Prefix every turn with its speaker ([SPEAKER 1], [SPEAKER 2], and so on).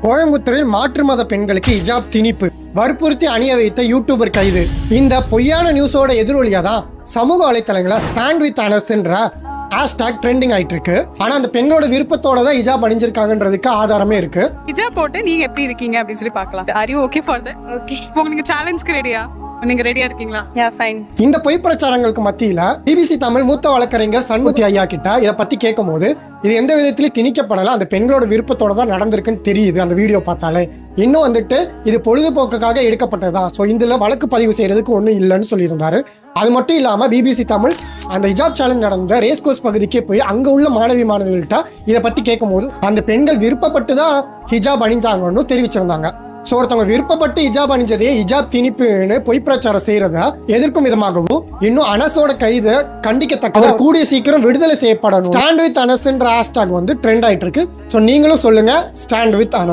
[SPEAKER 1] கோயம்புத்தூரில் மாற்று மத பெண்களுக்கு ஹிஜாப் திணிப்பு, வற்புறுத்தி அணிய வைத்த யூடியூபர் கைது. இந்த பொய்யான நியூஸோட எதிரொலியாக தான் சமூக வலைத்தளங்களில் ஸ்டாண்ட் வித் அனஸ்ன்ற ஹேஷ்டாக் ட்ரெண்டிங் ஆயிட்டு இருக்கு. ஆனா அந்த பெண்ணோட விருப்பத்தோட தான் ஹிஜாப் அணிஞ்சிருக்காங்கன்றதுக்கு ஆதாரமே இருக்கு.
[SPEAKER 2] ஹிஜாப் போட்டு நீங்க எப்படி இருக்கீங்க அப்படின்னு சொல்லி பார்க்கலாம். Are you okay for that? Okay. இப்போ நீங்க சேலஞ்சுக்கு ரெடியா? நீங்க ரெடியா இருக்கீங்களா? Yeah fine. இந்த
[SPEAKER 1] பொய் பிரச்சாரங்களுக்கு மத்தியில பிபிசி தமிழ் மூத்த வழக்கறிஞர் சண்முத்தி ஐயா கிட்ட இதை பத்தி கேட்கும் போது இது எந்த விதத்திலையும் திணிக்கப்படல, அந்த பெண்களோட விருப்பத்தோட தான் நடந்திருக்குன்னு தெரியுது அந்த வீடியோ பார்த்தாலே. இன்னும் வந்துட்டு இது பொழுதுபோக்குக்காக எடுக்கப்பட்டதுதான், ஸோ இதுல வழக்கு பதிவு செய்யறதுக்கு ஒன்றும் இல்லைன்னு சொல்லியிருந்தாரு. அது மட்டும் இல்லாம பிபிசி தமிழ் அந்த ஹிஜாப் சேலஞ்ச் நடந்த ரேஸ் கோர்ஸ் பகுதிக்கே போய் அங்க உள்ள மாணவிகள்கிட்ட இதை பத்தி கேட்கும் போது அந்த பெண்கள் விருப்பப்பட்டு தான் ஹிஜாப் அணிஞ்சாங்கன்னு தெரிவிச்சிருந்தாங்க. ஸோ ஒருத்தவங்க விருப்பப்பட்டு ஹிஜாப் அணிஞ்சதே ஹிஜாப் திணிப்புன்னு பொய் பிரச்சாரம் செய்யறத எதிர்க்கும் விதமாகவும் இன்னும் அனஸோட கைது கண்டிக்கத்தக்க கூடிய சீக்கிரம் விடுதலை செய்யப்படணும். ஸ்டாண்ட் வித் அனஸ்ன்ற ஹேஷ்டாக் வந்து ட்ரெண்ட் ஆயிட்டு இருக்கு. ஸோ நீங்களும் சொல்லுங்க, ஸ்டாண்ட் வித் அனஸ்.